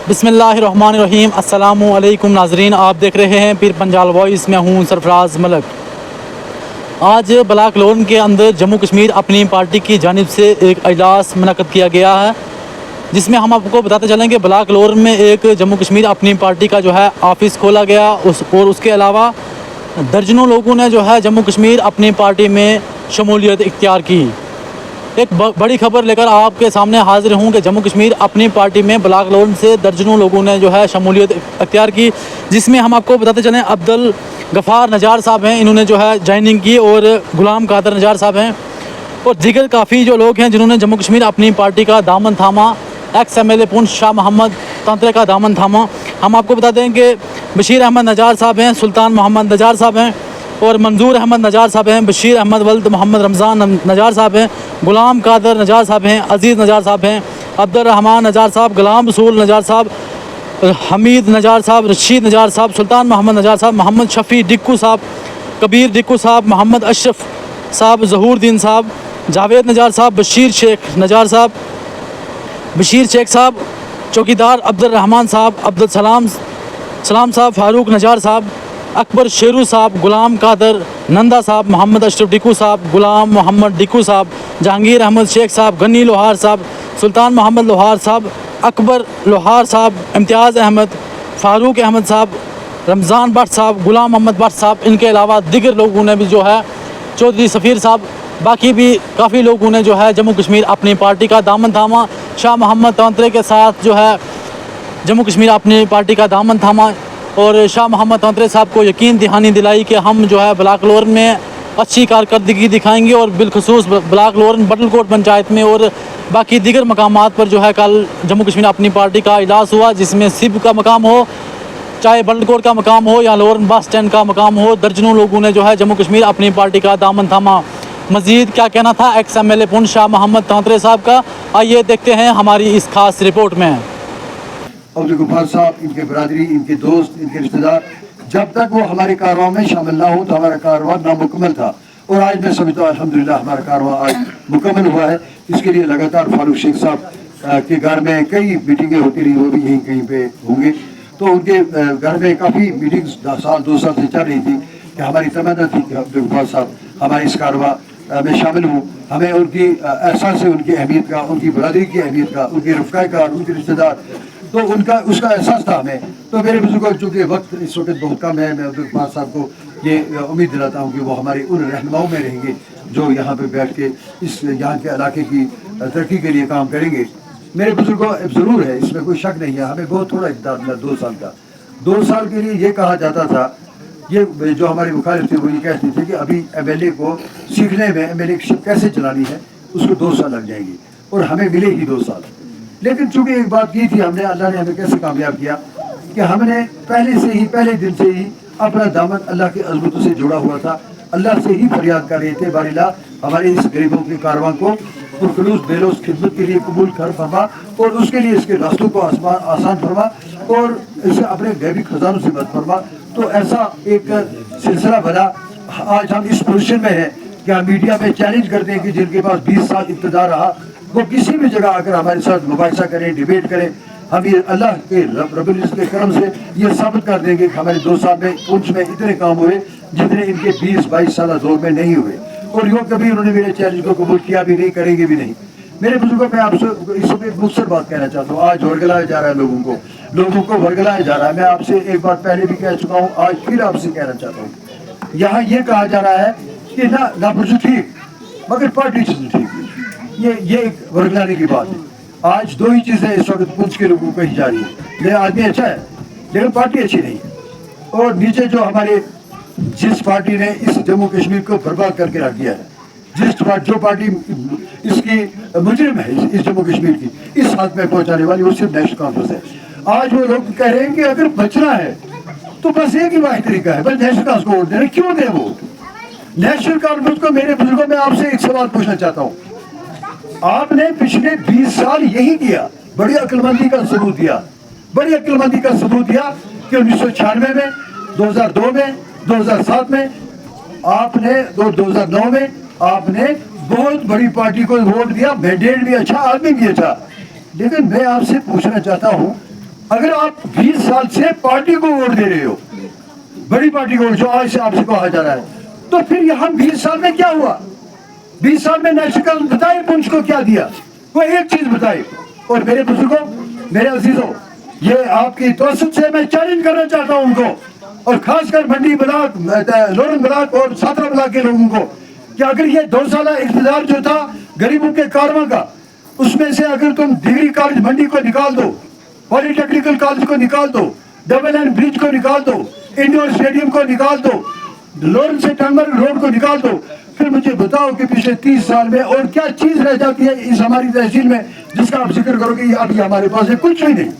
बिस्मिल्लाहिर्रहमानिर्रहीम। अस्सलामु अलैकुम नाजरीन, आप देख रहे हैं पीर पंजाल वॉइस। मैं हूं सरफराज मलक। आज ब्लॉक लोन के अंदर जम्मू कश्मीर अपनी पार्टी की जानिब से एक इजलास मुनक़्क़द किया गया है, जिसमें हम आपको बताते चलें कि ब्लॉक लोन में एक जम्मू कश्मीर अपनी पार्टी का जो है ऑफिस खोला गया और उसके अलावा दर्जनों लोगों ने जो है जम्मू कश्मीर अपनी पार्टी में शमूलियत इख्तियार की। एक बड़ी खबर लेकर आपके सामने हाजिर हूँ कि जम्मू कश्मीर अपनी पार्टी में ब्लॉक लोन से दर्जनों लोगों ने जो है शमूलियत इख्तियार की, जिसमें हम आपको बताते चलें अब्दुल गफ़ार नजार साहब हैं, इन्होंने जो है ज्वाइनिंग की, और गुलाम कादर नजार साहब हैं और दीगर काफ़ी जो लोग हैं जिन्होंने जम्मू कश्मीर अपनी पार्टी का दामन थामा। एक्स MLA पुंछ शाह मोहम्मद तांत्रे का दामन थामा। हम आपको बता दें कि बशीर अहमद नजार साहब हैं, सुल्तान मोहम्मद नजार साहब हैं और मंजूर अहमद नजार साहब हैं, बशीर अहमद वल्द मोहम्मद रमज़ान नजार साहब हैं, गुलाम कादर नजार साहब हैं, अजीज़ नजार साहब हैं, अब्दुल रहमान नजार साहब, गुलाम रसूल नजार साहब, हमीद नजार साहब, रशीद नजार साहब, सुल्तान मोहम्मद नजार साहब, मोहम्मद शफ़ी डिक्कू साहब, कबीर डिक्कू साहब, मोहम्मद अशरफ साहब, ज़हूरुद्दीन साहब, जावेद नजार साहब, बशीर शेख नजार साहब, बशीर शेख साहब, चौकीदार अब्दुल रहमान साहब, अब्दुल सलाम साहब, फ़ारूक नजार साहब, अकबर शेरू साहब, गुलाम कादर नंदा साहब, मोहम्मद अशरफ डिक्कू साहब, गुलाम मोहम्मद डिक्कू साहब, जहांगीर अहमद शेख साहब, गनी लोहार साहब, सुल्तान मोहम्मद लोहार साहब, अकबर लोहार साहब, इम्तियाज़ अहमद, फ़ारूक अहमद साहब, रमज़ान भट्ट साहब, गुलाम मोहम्मद भट्ट साहब, इनके अलावा दिगर लोगों ने भी जो है, चौधरी सफ़ीर साहब, बाकी भी काफ़ी लोगों ने जो है जम्मू कश्मीर अपनी पार्टी का दामन थामा। शाह मोहम्मद तांत्रे के साथ जो है जम्मू कश्मीर अपनी पार्टी का दामन थामा और शाह मोहम्मद तांत्रे साहब को यकीन दहानी दिलाई कि हम जो है ब्लॉक लोन में अच्छी कारकर्दगी दिखाएंगे और बिलखसूस ब्लॉक लोन बटलकोट पंचायत में और बाकी दीगर मकामात पर जो है कल जम्मू कश्मीर अपनी पार्टी का इजलास हुआ, जिसमें सिब का मकाम हो, चाहे बटलकोट का मकाम हो या लोरन बस स्टैंड का मकाम हो, दर्जनों लोगों ने जो है जम्मू कश्मीर अपनी पार्टी का दामन थामा। मज़ीद क्या कहना था एक्स MLA पुंछ शाह मोहम्मद तांत्रे साहब का, आइए देखते हैं हमारी इस खास रिपोर्ट में। अब्दुल गफ्फार साहब, इनके बरादरी, इनके दोस्त, इनके रिश्तेदार, जब तक वो हमारे कारवां में शामिल ना हो तो हमारा कारवां नामुकम्मल था। और आज मैं समझता हूँ अल्हम्दुलिल्लाह हमारा कारवां आज मुकम्मल हुआ है। इसके लिए लगातार फारूक शेख साहब के घर में कई मीटिंगें होती रही, वो भी यहीं कहीं पे होंगे। तो उनके घर में काफ़ी मीटिंग्स 2 साल से चल रही थी कि हमारी तमन्ना थी कि अब्दुल गफ्फार साहब हमारे इस कारवां में शामिल हूँ। हमें उनकी एहसास है उनकी अहमियत का, उनकी बरादरी की अहमियत का, उनके रफ़क़ा का, उनके रिश्तेदार, तो उनका उसका एहसास था हमें। तो मेरे बुजुर्गों, चूँकि वक्त इस वक्त बहुत कम है, मैं अब्दुल गफ्फार साहब को ये उम्मीद दिलाता हूँ कि वो हमारे उन रहनुमाओं में रहेंगे जो यहाँ पे बैठ के इस यहाँ के इलाके की तरक्की के लिए काम करेंगे। मेरे बुजुर्गों, ज़रूर है, इसमें कोई शक नहीं है, हमें बहुत थोड़ा इक़्तिदार मिला 2 साल का। 2 साल के लिए ये कहा जाता था, ये जो हमारे मुखालिफ थे वो ये कहते थे कि अभी MLA को सीखने में MLA की शिप कैसे चलानी है उसको 2 साल लग जाएंगे और हमें मिलेगी 2 साल। लेकिन चूंकि एक बात की थी हमने, अल्लाह ने हमें कैसे कामयाब किया कि हमने पहले दिन से ही अपना दामन अल्लाह के अज़मतों से जुड़ा हुआ था। अल्लाह से ही फरियाद कर रहे थे, बारिल्लाह हमारे इस गरीबों के कारवां को पुरखलूस बेलोस खिदमत के लिए कबूल कर फरमा और उसके लिए इसके रास्तों को आसान फरमा और इसे अपने गैबी खजानों से मत फरमा। तो ऐसा एक सिलसिला बना। आज हम इस पोजीशन में हैं कि हम मीडिया में चैलेंज करते हैं कि जिनके पास 20 साल इक़्तिदार रहा वो किसी भी जगह आकर हमारे साथ मुबाहिसा करें, डिबेट करें। हम ये अल्लाह के रब्बुल इज़्ज़त के करम से ये साबित कर देंगे कि हमारे 2 साल में पुंछ में इतने काम हुए जितने इनके 20-22 साल दौर में नहीं हुए। और यूँ कभी उन्होंने मेरे चैलेंज को कबूल किया भी नहीं, करेंगे भी नहीं। मेरे बुजुर्गों, मैं आपसे इस वक्त एक मुख्तसर बात कहना चाहता हूँ। आज वर्गलाया जा रहा है लोगों को वर्गलाया जा रहा है। मैं आपसे एक बार पहले भी कह चुका हूँ, आज फिर आपसे कहना चाहता हूँ। यहाँ ये कहा जा रहा है कि ना बुजुर्ग ठीक मगर पार्टी चीज़ ठीक, ये एक वर्गलाने की बात है। आज 2 ही चीज़ें इस वक्त पुंछ के लोगों को कही जा रही है, मेरा आदमी अच्छा है लेकिन पार्टी अच्छी नहीं है। और नीचे जो हमारे जिस पार्टी ने इस जम्मू कश्मीर को बर्बाद करके रख दिया है, जो पार्टी इसकी मुजरिम है इस जम्मू कश्मीर की इस हाथ में पहुंचाने वाली, वो सिर्फ नेशनल कॉन्फ्रेंस है। आज वो लोग कह रहे हैं कि अगर बचना है तो बस एक ही वाहिद तरीका है, बस नेशनल कॉन्फ्रेंस को वोट देना। क्यों दे वो नेशनल कॉन्फ्रेंस को? मेरे बुजुर्गों, मैं आपसे एक सवाल पूछना चाहता हूँ। आपने पिछले 20 साल यही किया, बड़ी अक्लमंदी का सबूत दिया कि 1996 में, 2002 में, 2007 में आपने 2009 में आपने बहुत बड़ी पार्टी को वोट दिया, मैंडेट भी अच्छा, आदमी भी अच्छा। लेकिन मैं आपसे पूछना चाहता हूं, अगर आप 20 साल से पार्टी को वोट दे रहे हो, बड़ी पार्टी को जो आज से आपसे कहा जा रहा है, तो फिर यहाँ 20 साल में क्या हुआ? 20 साल में नेशनल बताए पुंछ को क्या दिया? कोई एक चीज बताए। और मेरे बुजुर्गों, मेरे अजीजों, ये आपकी तवज्जो से मैं चैलेंज करना चाहता हूं उनको, और खासकर मंडी ब्लॉक, लोरन ब्लॉक और सातरा ब्लॉक के लोगों को, कि अगर ये 2 साल इख्तियार जो था गरीबों के कारवां का, उसमें से अगर तुम डिग्री कॉलेज मंडी को निकाल दो, पॉलिटेक्निकल कॉलेज को निकाल दो, डबल एंड ब्रिज को निकाल दो, इंडोर स्टेडियम को निकाल दो, लोरन से टंगर रोड को निकाल दो, फिर मुझे बताओ कि पिछले 30 साल में और क्या चीज रह जाती है इस हमारी तहसील में जिसका आप जिक्र करोगे अभी हमारे पास है? कुछ भी नहीं,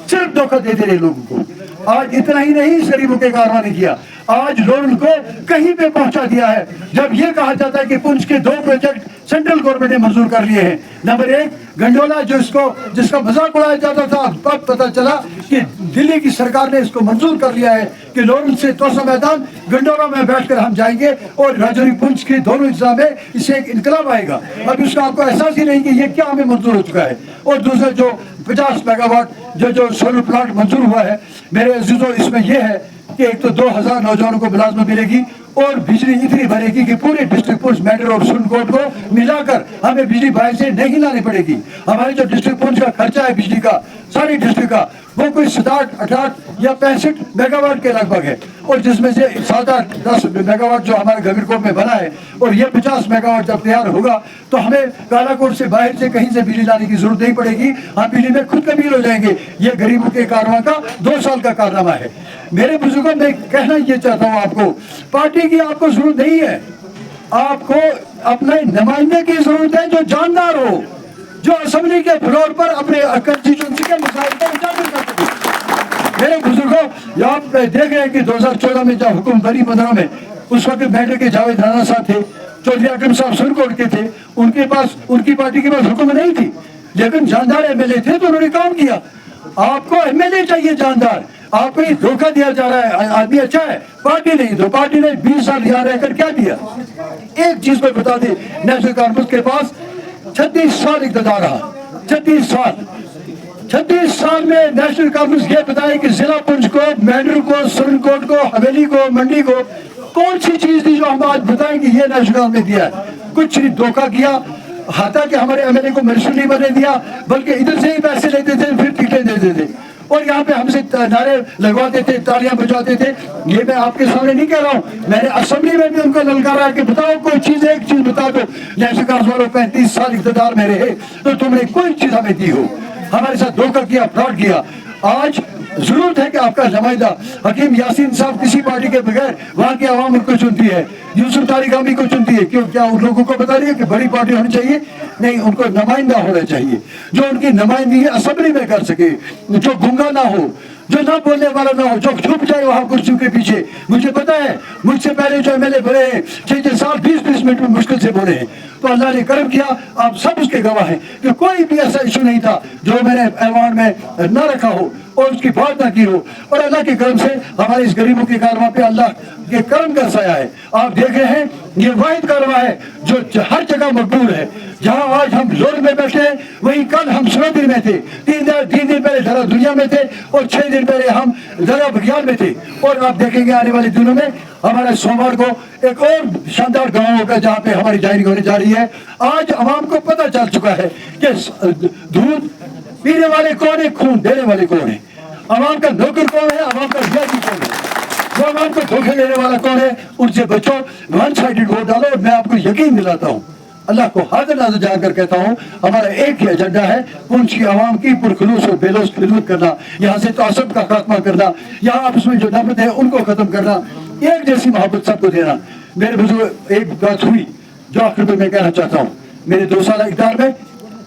सिर्फ धोखा देते रहे लोगों को। आज इतना ही नहीं इस गरीबों के कारवां ने किया, आज लोगों को कहीं पे पहुंचा दिया है। जब ये कहा जाता है कि पुंछ के 2 प्रोजेक्ट सेंट्रल गवर्नमेंट ने मंजूर कर लिए हैं, नंबर 1 गंडोला जिसका मजाक उड़ाया जाता था, अब पता चला कि दिल्ली की सरकार ने इसको मंजूर कर लिया है कि लोरन से तोसा मैदान गंडोला में बैठकर हम जाएंगे और राजौरी पुंछ के दोनों हिस्सा में इससे एक इनकलाब आएगा। अब इसका आपको एहसास ही नहीं कि ये क्या हमें मंजूर हो चुका है। और दूसरा जो 50 मेगावाट जो सोलर प्लांट मंजूर हुआ है, मेरे अजीजों, इसमें यह है कि एक तो 2000 नौजवानों को मुलाजमत मिलेगी और बिजली इतनी भरेगी कि पूरे डिस्ट्रिक्ट पुंछ, मेंढर और सुरनकोट को मिलाकर हमें बिजली बाहर से नहीं लानी पड़ेगी। हमारे जो डिस्ट्रिक्ट पुंछ का खर्चा है बिजली का, सारी डिस्ट्रिक्ट का, वो कोई 67, 68 या 65 मेगावाट के लगभग है, और जिसमें से 7, 8, 10 मेगावाट जो हमारे गगनकोट में बना है, और ये 50 मेगावाट जब तैयार होगा तो हमें कालाकोट से बाहर से कहीं से बिजली लाने की जरूरत नहीं पड़ेगी। हम बिजली में खुद कबील हो जाएंगे। ये गरीबों के कारवां का 2 साल का कारनामा है। मेरे बुजुर्गों, मैं कहना ये चाहता हूँ आपको, पार्टी की आपको जरूरत नहीं है, आपको अपने नुमाइंदे की जरूरत है जो जानदार हो, जो असेंबली के फ्लोर पर अपने कंस्टिट्यूंसी के मसाइल को उजागर कर सके। मेरे बुजुर्गों, आप देख रहे हैं कि 2014 में जब हुकूमत बनी 15 में, उस वक्त मेंढर के जावेद राणा साहब थे, चौधरी अकरम साहब सुरनकोट के थे, उनके पास, उनकी पार्टी के पास हुकूमत नहीं थी, लेकिन जानदार एमएलए थे तो उन्होंने काम किया। आपको एमएलए चाहिए जानदार, आपको ये धोखा दिया जा रहा है। आदमी अच्छा है, पार्टी नहीं, तो पार्टी ने 20 साल यहाँ रहकर क्या दिया? एक चीज को बता दे, नेशनल कॉन्फ्रेंस के पास 36 साल इक़्तिदार रहा, 36 साल में नेशनल कॉन्फ्रेंस ये बताए कि जिला पुंछ को, मेंढर को, सुरनकोट को, हवेली को, मंडी को कौन सी चीज थी जो हम आज बताएं कि ये नेशनल में दिया है? कुछ नहीं, धोखा किया। हाथा कि हमारे एमएलए को मिनिस्टर नहीं बनने दिया, बल्कि इधर से ही पैसे लेते थे, फिर टिकटें देते थे, और यहाँ पे हमसे नारे लगवाते थे, तालियां बजाते थे। ये मैं आपके सामने नहीं कह रहा हूँ, मैंने असेंबली में भी उनको ललकारा है कि बताओ कोई चीज, एक चीज बता दो, नेशनल कांग्रेस वालों 35 साल इक़्तिदार में रहे तो तुमने कोई चीज हमें दी हो? हमारे साथ धोखा किया, फ्रॉड किया। आज जरूरत है कि आपका नुमाइंदा हकीम यासीन साहब किसी पार्टी के बगैर वहाँ की आवाम उनको चुनती है, यूसुफ तारिगामी को चुनती है। क्यों? क्या उन लोगों को बता रही है कि बड़ी पार्टी होनी चाहिए? नहीं, उनको नुमाइंदा होना चाहिए जो उनकी नुमाइंदगी असेंबली में कर सके, जो गूंगा ना हो, जो ना बोलने वाला ना हो, जो छुप जाए वहां कुर्सियों के पीछे। मुझे पता है, मुझसे पहले जो एमएलए बने हैं 6-6 साल 20-20 मिनट में मुश्किल से बोले हैं, तो अल्लाह ने करम किया, आप सब उसके गवाह हैं कि कोई भी ऐसा इशू नहीं था जो मैंने अवार्ड में न रखा हो और उसकी बात ना की हो। और अल्लाह के करम से हमारे इस गरीबों के कारवां पे अल्लाह के करम का साया है। आप देख रहे हैं, ये वाहिद कारवां है जो हर जगह मकबूल है। जहां आज हम लोर में बैठे हैं, वहीं कल हम सुरंदर में थे, 3 दिन पहले धरा दुनिया में थे, और 6 दिन पहले हम धरा बघियाल में थे। और आप देखेंगे आने वाले दिनों में हमारे सोमवार को एक और शानदार गांव होगा जहां पे हमारी जायरी होने जा रही है। आज आवाम को पता चल चुका है कि दूध पीने वाले कौन है, खून देने वाले कौन है, आवाम का नौकर कौन है, आवाम का विरोधी कौन है, जो आवाम को धोखे देने वाला कौन है। उनसे बचो, वन साइडेड वोट डालो। और मैं आपको यकीन दिलाता हूँ, अल्लाह को हाजिर नाज़िर जानकर कहता हूँ, हमारा एक ही एजेंडा है, पुंछ की आवाम की पुरखुलूस और बेलोस खिदमत करना, यहाँ से तासब का खात्मा करना, यहाँ आपस में जो नफरत है उनको खत्म करना, एक जैसी मोहब्बत सबको देना। मेरे बुजुर्ग, एक बात हुई जो आखिर में मैं कहना चाहता हूँ। मेरे 2 साल इक़्तिदार में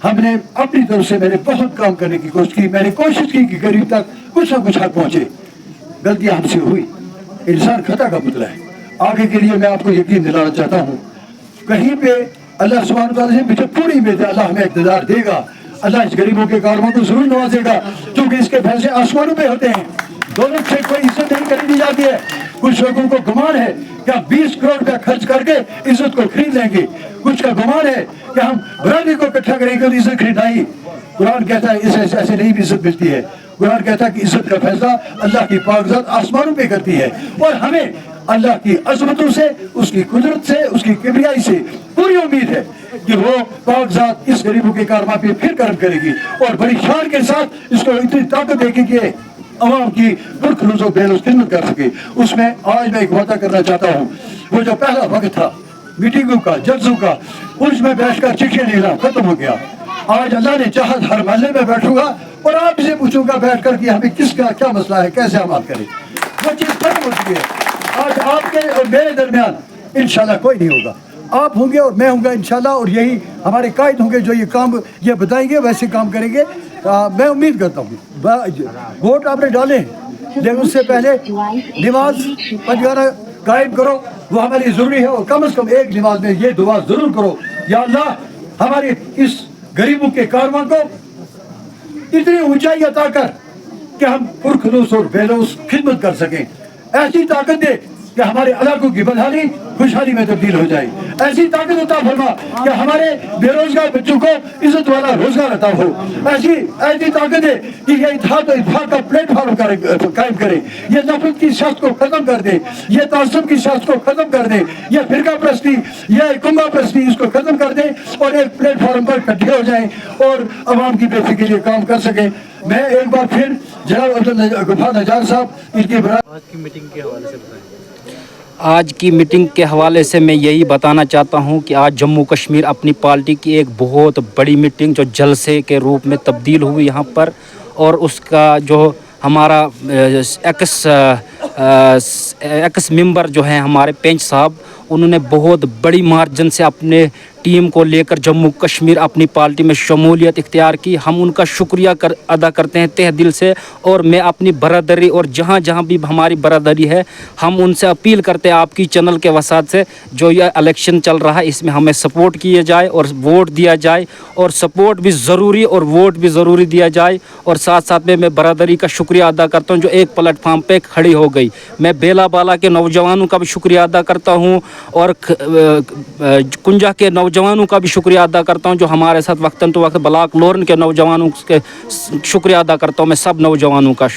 हमने अपनी तरफ से मैंने बहुत काम करने की कोशिश की। मैंने कोशिश की कि गरीब तक कुछ ना कुछ हक पहुंचे। गलतियां हमसे हुई, इंसान खता का पुतला है। आगे के लिए मैं आपको यकीन दिलाना चाहता हूँ, कहीं पे अल्लाह सुब्हानहू तआला से मुझे पूरी उम्मीद है, अल्लाह हमें इक़्तिदार देगा, अल्लाह इस गरीबों के कारवां को जरूर नवाजेगा, क्योंकि इसके फैसले आसमानों पे होते हैं। दोनों से कोई इज्जत नहीं खरीदी जाती है। कुछ लोगों को गुमान है कि आप 20 करोड़ रुपया खर्च करके इज्जत को खरीद लेंगे। कुछ का गुमान है कि हम बरादरी को इकट्ठा करेंगे तो इज्जत खरीदाई। कुरान कहता है ऐसे नहीं भी इज्जत मिलती है। कुरान कहता है कि इज्जत का फैसला अल्लाह की पाकज़ात आसमानों पे करती है और हमें अल्लाह की अजमतों से, उसकी कुदरत से, उसकी किबरियाई से पूरी उम्मीद है कि वो पाकज़ात इस गरीबों के कारवां पे फिर कर्म करेगी और बड़ी शान के साथ इसको इतनी ताकत देगी कि अवाम की पुरखलूस और बेलूस खिदमत कर सके। उसमें आज मैं एक वादा करना चाहता हूँ, वो जो पहला वक्त था मीटिंगों का, जल्सों का, उसमें बैठकर चिट्ठियां लिखना खत्म हो गया। आज अल्लाह ने चाहा हर महल्ले में बैठूंगा और आपसे पूछूंगा बैठकर कि हमें किसका क्या मसला है, कैसे हम बात करें। वो चीज़ खत्म हो चुकी है। आज आपके और मेरे दरमियान इंशाल्लाह कोई नहीं होगा, आप होंगे और मैं होऊंगा इंशाल्लाह, और यही हमारे कायद होंगे जो ये काम ये बताएंगे वैसे काम करेंगे। मैं उम्मीद करता हूँ वोट आपने डाले, लेकिन उससे पहले नमाज पंजगाना कायम करो, वो हमारे लिए ज़रूरी है। और कम से कम एक नमाज में ये दुआ ज़रूर करो, या अल्लाह हमारे इस गरीबों के कारवां को इतनी ऊंचाई अता कर कि हम पुरखलूस और बेलूस खिदमत कर सकें। ऐसी ताकत दे कि हमारे इलाकों की बदहाली खुशहाली में तब्दील हो जाए। ऐसी ताकत अता फरमा कि हमारे बेरोजगार बच्चों को इज्जत वाला रोजगार अता हो। ऐसी ताकत दे कि ये इत्तेहाद और इत्तेफाक का प्लेटफॉर्म कायम करे, ये नफरत की सियासत को खत्म कर दे, ये तासुब की सियासत को खत्म कर दे, ये फिरका परस्ती, ये कुंभा परस्ती, इसको खत्म कर दे और एक प्लेटफॉर्म पर इकट्ठे हो जाए और अवाम की बेहतरी के लिए काम कर सके। मैं एक बार फिर जनाब अब्दुल गफ्फार नजार साहब इनकी आज की मीटिंग के हवाले से बताएं। आज की मीटिंग के हवाले से मैं यही बताना चाहता हूं कि आज जम्मू कश्मीर अपनी पार्टी की एक बहुत बड़ी मीटिंग जो जलसे के रूप में तब्दील हुई यहाँ पर, और उसका जो हमारा एक्स मेंबर जो हैं हमारे पेंच साहब, उन्होंने बहुत बड़ी मार्जिन से अपने टीम को लेकर जम्मू कश्मीर अपनी पार्टी में शमूलियत इख्तियार की। हम उनका शुक्रिया अदा करते हैं तहे दिल से, और मैं अपनी बरादरी और जहाँ जहाँ भी हमारी बरादरी है हम उनसे अपील करते हैं आपकी चैनल के वसात से, जो यह इलेक्शन चल रहा है इसमें हमें सपोर्ट किया जाए और वोट दिया जाए, और सपोर्ट भी ज़रूरी और वोट भी ज़रूरी दिया जाए। और साथ साथ में मैं बरादरी का शुक्रिया अदा करता हूँ जो एक प्लेटफार्म पे खड़ी हो गई। मैं बेला बाला के नौजवानों का भी शुक्रिया अदा करता हूँ और कुंजा के नौजवानों का भी शुक्रिया अदा करता हूं जो हमारे साथ वक्तन तो वक्त ब्लॉक लोरन के नौजवानों के शुक्रिया अदा करता हूं मैं सब नौजवानों का।